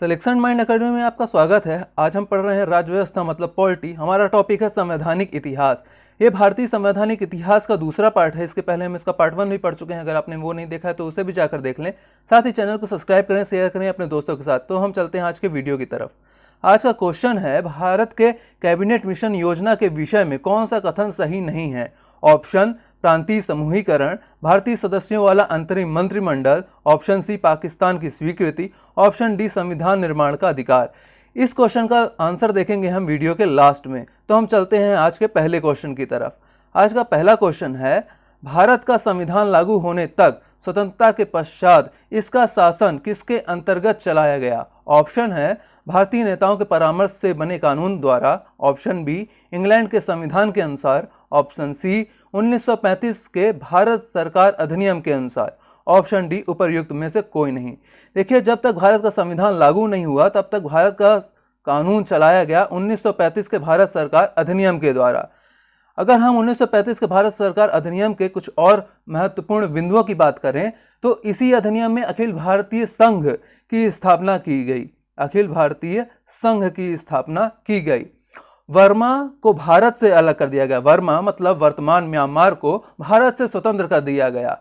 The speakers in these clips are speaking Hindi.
सिलेक्शन माइंड अकेडमी में आपका स्वागत है। आज हम पढ़ रहे हैं राज्य व्यवस्था मतलब पॉलिटी। हमारा टॉपिक है संवैधानिक इतिहास। ये भारतीय संवैधानिक इतिहास का दूसरा पार्ट है। इसके पहले हम इसका पार्ट 1 भी पढ़ चुके हैं। अगर आपने वो नहीं देखा है तो उसे भी जाकर देख लें। साथ ही चैनल को सब्सक्राइब करें, शेयर करें अपने दोस्तों के साथ। तो हम चलते हैं आज के वीडियो की तरफ। आज का क्वेश्चन है, भारत के कैबिनेट मिशन योजना के विषय में कौन सा कथन सही नहीं है? ऑप्शन प्रांतीय समूहीकरण, भारतीय सदस्यों वाला अंतरिम मंत्रिमंडल, ऑप्शन सी पाकिस्तान की स्वीकृति, ऑप्शन डी संविधान निर्माण का अधिकार। इस क्वेश्चन का आंसर देखेंगे हम वीडियो के लास्ट में। तो हम चलते हैं आज के पहले क्वेश्चन की तरफ। आज का पहला क्वेश्चन है, भारत का संविधान लागू होने तक स्वतंत्रता के पश्चात इसका शासन किसके अंतर्गत चलाया गया? ऑप्शन है भारतीय नेताओं के परामर्श से बने कानून द्वारा, ऑप्शन बी इंग्लैंड के संविधान के अनुसार, ऑप्शन सी 1935 के भारत सरकार अधिनियम के अनुसार, ऑप्शन डी उपर्युक्त में से कोई नहीं। देखिए, जब तक भारत का संविधान लागू नहीं हुआ तब तक भारत का कानून चलाया गया 1935 के भारत सरकार अधिनियम के द्वारा। अगर हम 1935 के भारत सरकार अधिनियम के कुछ और महत्वपूर्ण बिंदुओं की बात करें तो इसी अधिनियम में अखिल भारतीय संघ की स्थापना की गई। अखिल भारतीय संघ की स्थापना की गई। वर्मा को भारत से अलग कर दिया गया। वर्मा मतलब वर्तमान म्यांमार को भारत से स्वतंत्र कर दिया गया।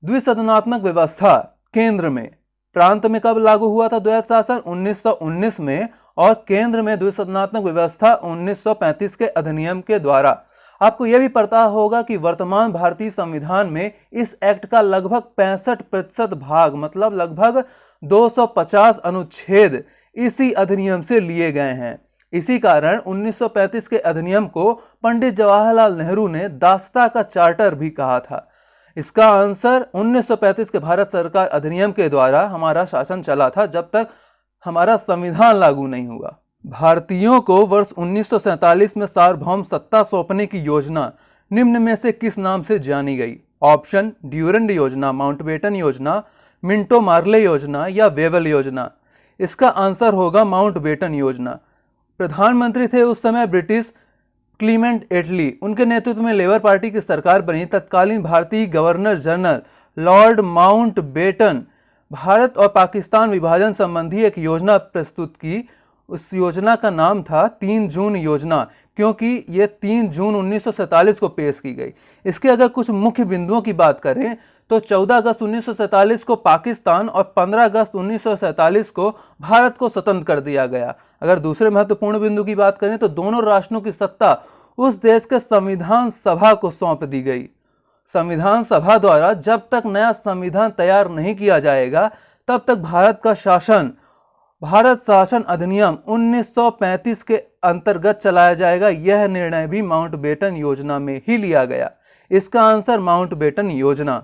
द्विसदनात्मक व्यवस्था केंद्र में, प्रांत में कब लागू हुआ था द्वैध शासन? 1919 में, और केंद्र में द्विसदनात्मक व्यवस्था 1935 के अधिनियम के द्वारा। आपको यह भी पता होगा कि वर्तमान भारतीय संविधान में इस एक्ट का लगभग 65% भाग मतलब लगभग 250 अनुच्छेद इसी अधिनियम से लिए गए हैं। इसी कारण 1935 के अधिनियम को पंडित जवाहरलाल नेहरू ने दास्ता का चार्टर भी कहा था। इसका आंसर 1935 के भारत सरकार अधिनियम के द्वारा हमारा शासन चला था जब तक हमारा संविधान लागू नहीं हुआ। भारतीयों को वर्ष 1947 में सार्वभौम सत्ता सौंपने की योजना निम्न में से किस नाम से जानी गई? ऑप्शन ड्यूरेंड योजना, माउंटबेटन योजना, मिंटो मार्ले योजना या वेवल योजना। इसका आंसर होगा माउंटबेटन योजना। प्रधानमंत्री थे उस समय ब्रिटिश क्लीमेंट एटली। उनके नेतृत्व में लेबर पार्टी की सरकार बनी। तत्कालीन भारतीय governor general Lord Mountbatten Bharat और पाकिस्तान विभाजन संबंधी एक योजना प्रस्तुत की। उस योजना का नाम था 3 जून योजना, क्योंकि ये 3 जून 1947 को पेश की गई। इसके अगर कुछ मुख्य बिंदुओं की बात करें तो 14 अगस्त 1947 को पाकिस्तान और 15 अगस्त 1947 को भारत को स्वतंत्र कर दिया गया। अगर दूसरे महत्वपूर्ण बिंदु की बात करें तो दोनों राष्ट्रों की सत्ता उस देश के संविधान सभा को सौंप दी गई। संविधान सभा द्वारा जब तक नया संविधान तैयार नहीं किया जाएगा तब तक भारत शासन अधिनियम 1935 के अंतर्गत चलाया जाएगा। यह निर्णय भी माउंटबेटन योजना में ही लिया गया। इसका आंसर माउंटबेटन योजना।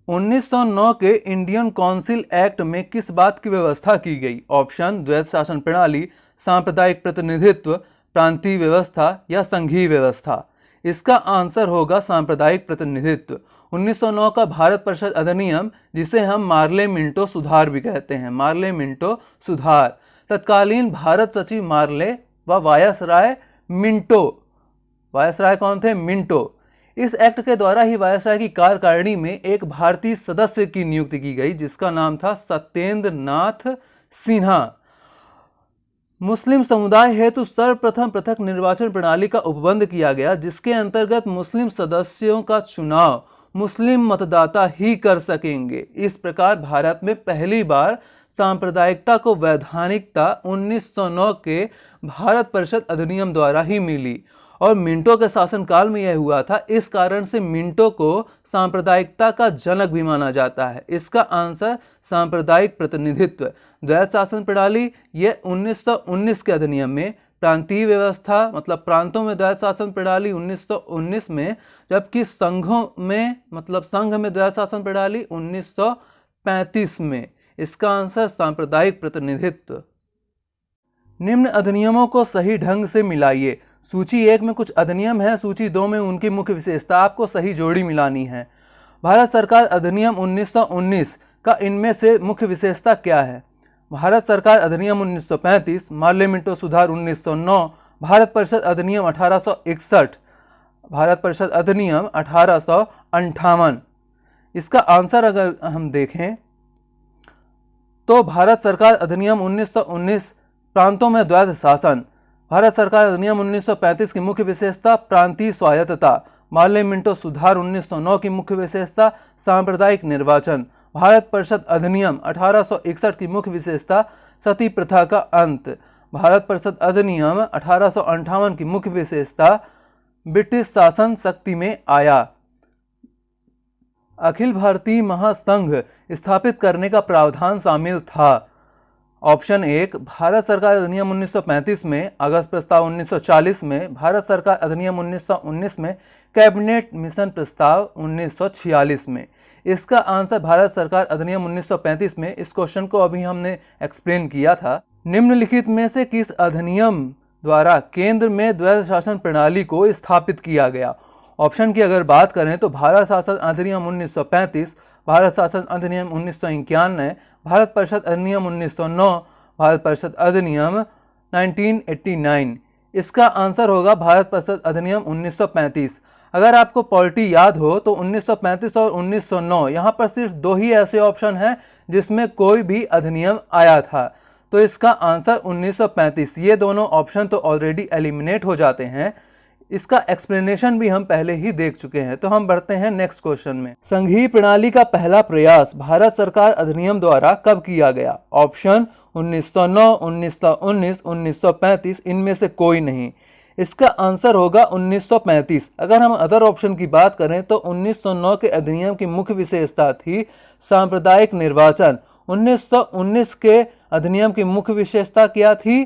1909 के इंडियन काउंसिल एक्ट में किस बात की व्यवस्था की गई? ऑप्शन द्वैध शासन प्रणाली, सांप्रदायिक प्रतिनिधित्व, प्रांतीय व्यवस्था या संघीय व्यवस्था। इसका आंसर होगा सांप्रदायिक प्रतिनिधित्व। 1909 का भारत परिषद अधिनियम, जिसे हम मार्ले मिंटो सुधार भी कहते हैं, मार्ले मिंटो सुधार। तत्कालीन भारत सचिव मार्ले व वायसराय मिंटो। वायसराय कौन थे? मिंटो। इस एक्ट के द्वारा ही वायसराय की कार्यकारिणी में एक भारतीय सदस्य की नियुक्ति की गई जिसका नाम था सत्येंद्र नाथ सिन्हा। मुस्लिम समुदाय हेतु सर्वप्रथम पृथक निर्वाचन प्रणाली का उपबंध किया गया, जिसके अंतर्गत मुस्लिम सदस्यों का चुनाव मुस्लिम मतदाता ही कर सकेंगे। इस प्रकार भारत में पहली बार सांप्रदायिकता को वैधानिकता 1909 के भारत परिषद अधिनियम द्वारा ही मिली और मिंटो के शासनकाल में यह हुआ था। इस कारण से मिंटो को सांप्रदायिकता का जनक भी माना जाता है। इसका आंसर सांप्रदायिक प्रतिनिधित्व। द्वैध शासन प्रणाली ये 1919 के अधिनियम में, प्रांतीय व्यवस्था मतलब प्रांतों में द्वैध शासन प्रणाली 1919 में, जबकि संघों में मतलब संघ में द्वैध शासन प्रणाली 1935 में। इसका आंसर सांप्रदायिक प्रतिनिधित्व। निम्न अधिनियमों को सही ढंग से मिलाइए। सूची 1 में कुछ अधिनियम है, सूची 2 में उनकी मुख्य विशेषता। आपको सही जोड़ी मिलानी है। भारत सरकार अधिनियम 1919 का इनमें से मुख्य विशेषता क्या है? भारत सरकार अधिनियम 1935, मार्ले मिंटो सुधार 1909, भारत परिषद अधिनियम 1861, भारत परिषद अधिनियम 1858। इसका आंसर अगर हम देखें तो भारत सरकार अधिनियम 1919 प्रांतों में द्वैध शासन। भारत सरकार अधिनियम 1935 की मुख्य विशेषता प्रांतीय स्वायत्तता। मार्ले मिंटो सुधार 1909 की मुख्य विशेषता सांप्रदायिक निर्वाचन। भारत परिषद अधिनियम 1861 की मुख्य विशेषता सती प्रथा का अंत। भारत परिषद अधिनियम 1858 की मुख्य विशेषता ब्रिटिश शासन शक्ति में आया। अखिल भारतीय महासंघ स्थापित करने का प्रावधान शामिल था। ऑप्शन 1 भारत सरकार अधिनियम 1935 में, अगस्त प्रस्ताव 1940 में, भारत सरकार अधिनियम 1919 में, कैबिनेट मिशन प्रस्ताव 1946 में। इसका आंसर भारत सरकार अधिनियम 1935 में। इस क्वेश्चन को अभी हमने एक्सप्लेन किया था। निम्नलिखित में से किस अधिनियम द्वारा केंद्र में द्वैध शासन प्रणाली को स्थापित किया गया? ऑप्शन की अगर बात करें तो भारत शासन अधिनियम 1935, भारत शासन अधिनियम 1991, भारत परिषद अधिनियम 1909, भारत परिषद अधिनियम 1989। इसका आंसर होगा भारत परिषद अधिनियम 1935। अगर आपको पॉलिटी याद हो तो 1935 और 1909 यहाँ पर सिर्फ दो ही ऐसे ऑप्शन हैं जिसमें कोई भी अधिनियम आया था, तो इसका आंसर 1935। ये दोनों ऑप्शन तो ऑलरेडी एलिमिनेट हो जाते हैं। इसका एक्सप्लेनेशन भी हम पहले ही देख चुके हैं। तो हम बढ़ते हैं नेक्स्ट क्वेश्चन में। संघीय प्रणाली का पहला प्रयास भारत सरकार अधिनियम द्वारा कब किया गया? ऑप्शन 1909, 1919, 1935, इनमें से कोई नहीं। इसका आंसर होगा 1935। अगर हम अदर ऑप्शन की बात करें तो 1909 के अधिनियम की मुख्य विशेषता थी सांप्रदायिक निर्वाचन। 1919 के अधिनियम की मुख्य विशेषता क्या थी?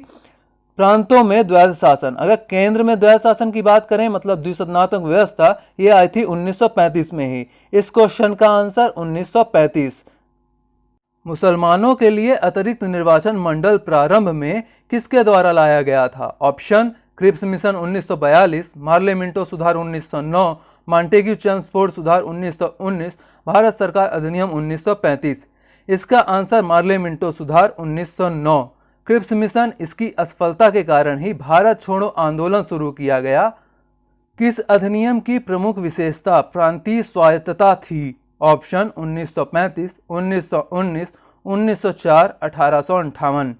प्रांतों में द्वैध शासन। अगर केंद्र में द्वैध शासन की बात करें मतलब द्विसदनात्मक व्यवस्था, ये आई थी 1935 में ही। इस क्वेश्चन का आंसर 1935। मुसलमानों के लिए अतिरिक्त निर्वाचन मंडल प्रारंभ में किसके द्वारा लाया गया था? Option Cripps mission 1942, Morley Minto सुधार 1909, मॉन्टेग्यू चेम्सफोर्ड सुधार 1919, भारत सरकार अधिनियम 1935। इसका आंसर मार्ले मिंटो सुधार 1909। क्रिप्स मिशन, इसकी असफलता के कारण ही भारत छोड़ो आंदोलन शुरू किया गया। किस अधिनियम की प्रमुख विशेषता प्रांतीय स्वायत्तता थी? ऑप्शन 1935, 1919, 1904, 1858।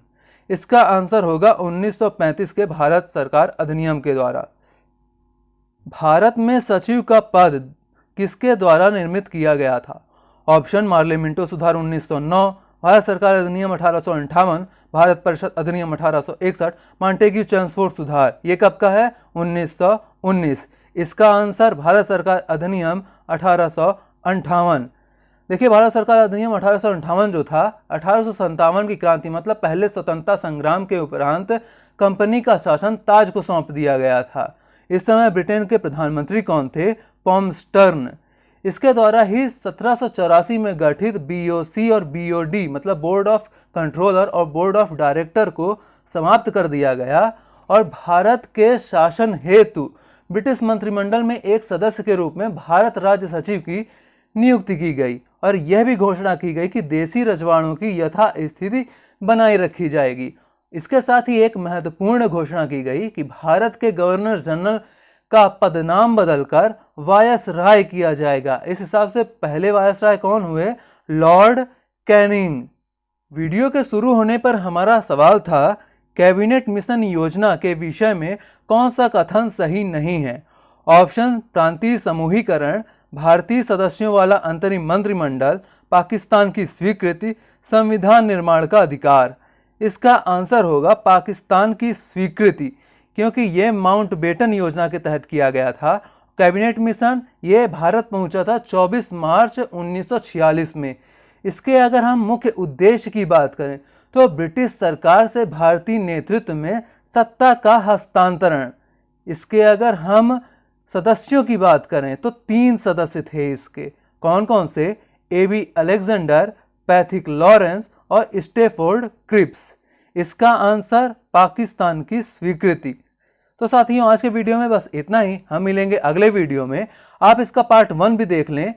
इसका आंसर होगा 1935 के भारत सरकार अधिनियम के द्वारा। भारत में सचिव का पद किसके द्वारा निर्मित किया गया था? ऑप्शन मार्ले मिंटो सुधार 1909, भारत सरकार अधिनियम 1858, भारत परिषद अधिनियम 1861, मॉन्टेग्यू चेम्सफोर्ड सुधार। ये कब का है? 1919। इसका आंसर भारत सरकार अधिनियम 1858। देखिए भारत सरकार अधिनियम 1858 जो था 1857 की क्रांति मतलब पहले स्वतंत्रता संग्राम के उपरांत कंपनी का शासन ताज को सौंप दिया गया था। इस समय ब्रिटेन के प्रधानमंत्री कौन थे? पॉम्स्टर्न। इसके द्वारा ही 1784 में गठित बीओसी और बीओडी मतलब बोर्ड ऑफ कंट्रोलर और बोर्ड ऑफ डायरेक्टर को समाप्त कर दिया गया और भारत के शासन हेतु ब्रिटिश मंत्रिमंडल में एक सदस्य के रूप में भारत राज्य सचिव की नियुक्ति की गई और यह भी घोषणा की गई कि देसी रजवाड़ों की यथा स्थिति बनाए रखी जाएगी। इसके साथ ही एक महत्वपूर्ण घोषणा की गई कि भारत के गवर्नर जनरल का पदनाम बदलकर वायसराय किया जाएगा। इस हिसाब से पहले वायसराय कौन हुए? Lord Canning. वीडियो के शुरू होने पर हमारा सवाल था कैबिनेट मिशन योजना के विषय में कौन सा कथन सही नहीं है? ऑप्शन प्रांतीय समूहीकरण, भारतीय सदस्यों वाला अंतरिम मंत्रिमंडल, पाकिस्तान की स्वीकृति, संविधान निर्माण का अधिकार। इसका आंसर होगा पाकिस्तान की स्वीकृति, क्योंकि यह माउंटबेटन योजना के तहत किया गया था। कैबिनेट मिशन ये भारत पहुंचा था 24 मार्च 1946 में। इसके अगर हम मुख्य उद्देश्य की बात करें तो ब्रिटिश सरकार से भारतीय नेतृत्व में सत्ता का हस्तांतरण। इसके अगर हम सदस्यों की बात करें तो 3 सदस्य थे इसके। कौन कौन से? एबी अलेक्जेंडर, पैथिक लॉरेंस और स्टेफोर्ड क्रिप्स। इसका आंसर पाकिस्तान की स्वीकृति। तो साथियों आज के वीडियो में बस इतना ही। हम मिलेंगे अगले वीडियो में। आप इसका पार्ट 1 भी देख लें।